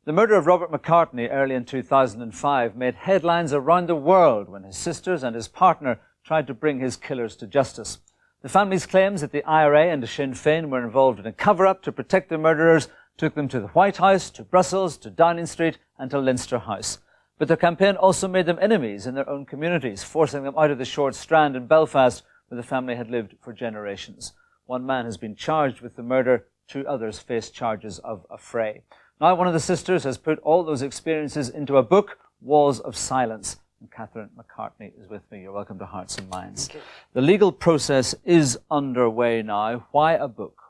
The murder of Robert McCartney early in 2005 made headlines around the world when his sisters and his partner tried to bring his killers to justice. The family's claims that the IRA and the Sinn Féin were involved in a cover-up to protect the murderers took them to the White House, to Brussels, to Downing Street and to Leinster House. But their campaign also made them enemies in their own communities, forcing them out of the short strand in Belfast where the family had lived for generations. One man has been charged with the murder, 2 others face charges of affray. Now one of the sisters has put all those experiences into a book, Walls of Silence. And Cathrine McCartney is with me. You're welcome to Hearts and Minds. The legal process is underway now. Why a book?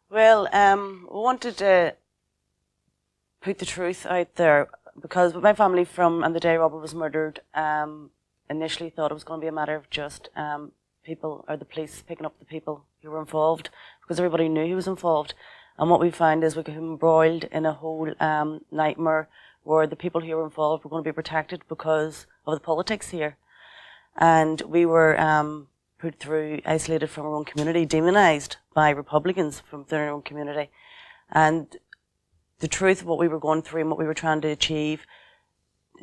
Well, we wanted to put the truth out there because my family from the day Robert was murdered initially thought it was going to be a matter of just people or the police picking up the people who were involved because everybody knew he was involved. And what we found is we got embroiled in a whole nightmare where the people who were involved were going to be protected because of the politics here. And we were put through, isolated from our own community, demonised by Republicans from their own community. And the truth of what we were going through and what we were trying to achieve,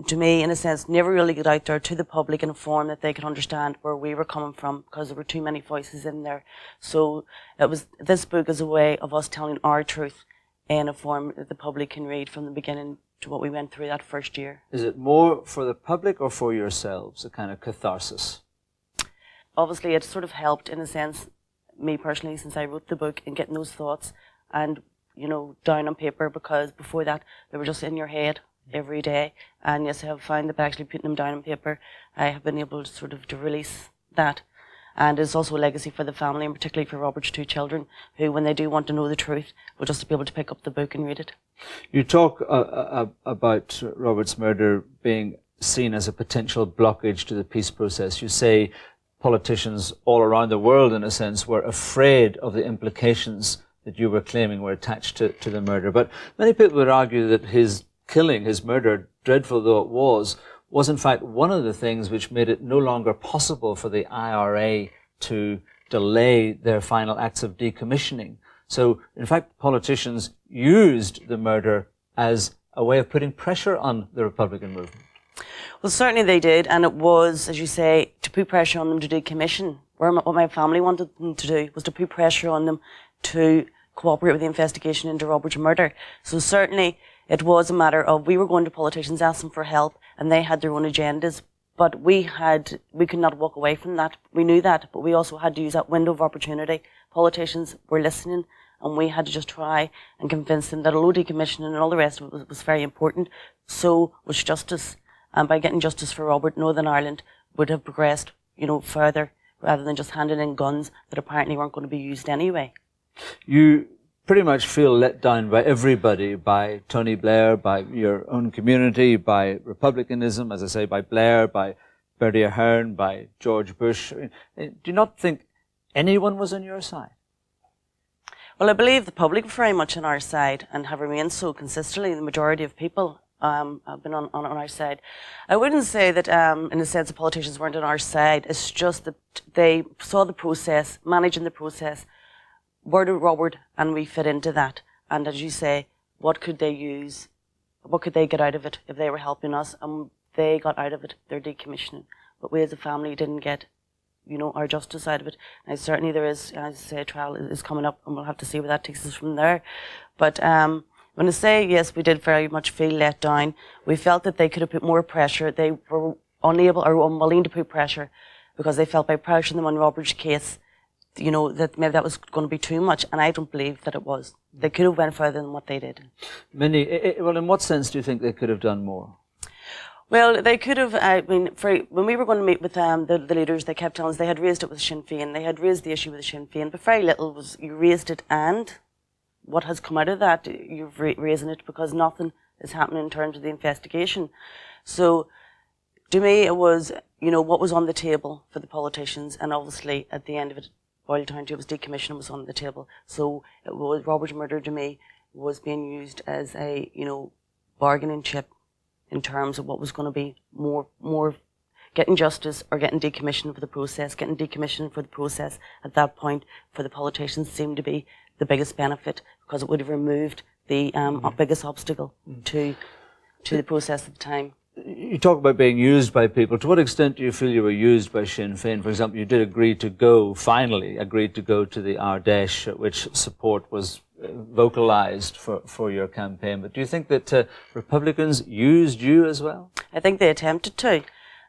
to me, in a sense, never really got out there to the public in a form that they could understand where we were coming from because there were too many voices in there. So it was, this book is a way of us telling our truth in a form that the public can read from the beginning to what we went through that first year. Is it more for the public or for yourselves, a kind of catharsis? Obviously, it sort of helped, in a sense, me personally, since I wrote the book and getting those thoughts and, you know, down on paper, because before that, they were just in your head every day. And yes, I have found that by actually putting them down on paper, I have been able to sort of to release that. And it's also a legacy for the family, and particularly for Robert's 2 children, who, when they do want to know the truth, will just be able to pick up the book and read it. You talk about Robert's murder being seen as a potential blockage to the peace process. You say politicians all around the world, in a sense, were afraid of the implications that you were claiming were attached to the murder. But many people would argue that his killing, his murder, dreadful though it was in fact one of the things which made it no longer possible for the IRA to delay their final acts of decommissioning. So, in fact, politicians used the murder as a way of putting pressure on the Republican movement. Well, certainly they did, and it was, as you say, to put pressure on them to decommission. What my family wanted them to do was to put pressure on them to cooperate with the investigation into Robert's murder. So certainly it was a matter of, we were going to politicians asking for help, and they had their own agendas, but we could not walk away from that. We knew that, but we also had to use that window of opportunity. Politicians were listening, and we had to just try and convince them that although decommissioning and all the rest of it was very important, so was justice. And by getting justice for Robert, Northern Ireland would have progressed, you know, further, rather than just handing in guns that apparently weren't going to be used anyway. You pretty much feel let down by everybody, by Tony Blair, by your own community, by Republicanism, as I say, by Blair, by Bertie Ahern, by George Bush. Do you not think anyone was on your side? Well, I believe the public were very much on our side and have remained so consistently. The majority of people have been on our side. I wouldn't say that, in a sense, the politicians weren't on our side. It's just that they saw the process, managing the process, where did Robert and we fit into that? And as you say, what could they use? What could they get out of it if they were helping us? And they got out of it their decommissioning. But we as a family didn't get, you know, our justice out of it. And certainly there is, as I say, a trial is coming up, and we'll have to see where that takes us from there. But when I say, yes, we did very much feel let down, we felt that they could have put more pressure. They were unable or unwilling to put pressure because they felt by pressuring them on Robert's case, you know, that maybe that was going to be too much, and I don't believe that it was. They could have went further than what they did. Well, in what sense do you think they could have done more? Well, they could have, I mean, when we were going to meet with the leaders, they kept telling us they had raised it with Sinn Féin, they had raised the issue with Sinn Féin, but very little was, you raised it, and what has come out of that, you're raising it because nothing is happening in terms of the investigation. So, to me, it was, you know, what was on the table for the politicians, and obviously, at the end of it, boiled down to it was decommissioning was on the table. So it was Robert's murder to me was being used as a, you know, bargaining chip in terms of what was going to be more getting justice or getting decommissioned for the process. Getting decommissioned for the process at that point for the politicians seemed to be the biggest benefit because it would have removed the biggest obstacle to the process at the time. You talk about being used by people. To what extent do you feel you were used by Sinn Féin? For example, you did agree to go, finally agreed to go to the Ardèche, at which support was vocalised for your campaign. But do you think that Republicans used you as well? I think they attempted to.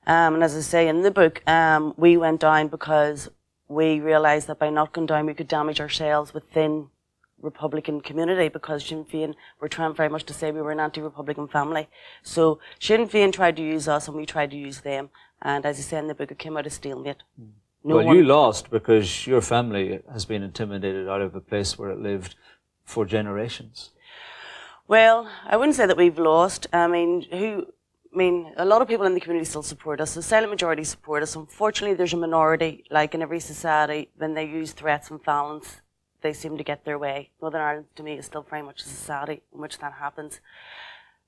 And as I say in the book, we went down because we realised that by not going down we could damage ourselves within Republican community, because Sinn Féin were trying very much to say we were an anti-Republican family. So Sinn Féin tried to use us and we tried to use them. And as I say in the book, it came out of stalemate. You lost because your family has been intimidated out of a place where it lived for generations. Well, I wouldn't say that we've lost. I mean, a lot of people in the community still support us. The silent majority support us. Unfortunately, there's a minority, like in every society, when they use threats and violence, they seem to get their way. Northern Ireland, to me, is still very much a society in which that happens.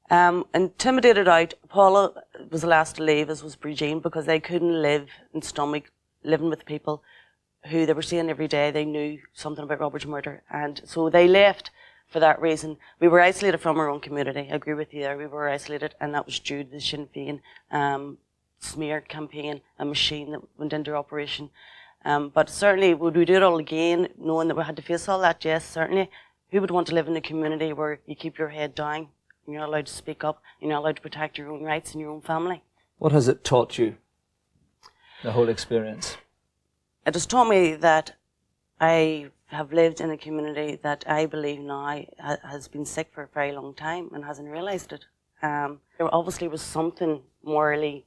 Intimidated out, Paula was the last to leave, as was Brigitte, because they couldn't live and stomach living with people who they were seeing every day. They knew something about Robert's murder, and so they left for that reason. We were isolated from our own community. I agree with you there. We were isolated, and that was due to the Sinn Féin smear campaign, a machine that went into operation. But certainly, would we do it all again, knowing that we had to face all that? Yes, certainly. Who would want to live in a community where you keep your head down, and you're not allowed to speak up, you're not allowed to protect your own rights and your own family? What has it taught you, the whole experience? It has taught me that I have lived in a community that I believe now has been sick for a very long time and hasn't realised it. There obviously was something morally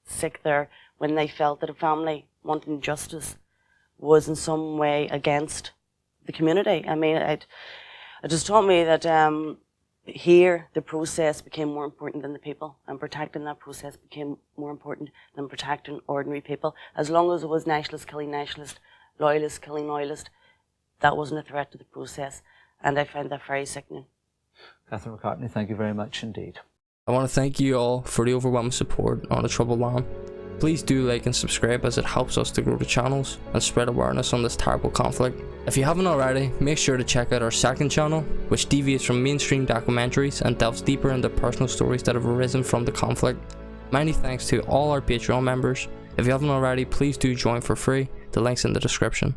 sick there when they felt that a family wanting justice was in some way against the community. I mean, it just taught me that here the process became more important than the people, and protecting that process became more important than protecting ordinary people. As long as it was nationalists killing nationalists, loyalists killing loyalists, that wasn't a threat to the process, and I find that very sickening. Cathrine McCartney, thank you very much indeed. I want to thank you all for the overwhelming support on A Troubled Land. Please do like and subscribe, as it helps us to grow the channels and spread awareness on this terrible conflict. If you haven't already, make sure to check out our second channel, which deviates from mainstream documentaries and delves deeper into personal stories that have arisen from the conflict. Many thanks to all our Patreon members. If you haven't already, please do join for free. The link's in the description.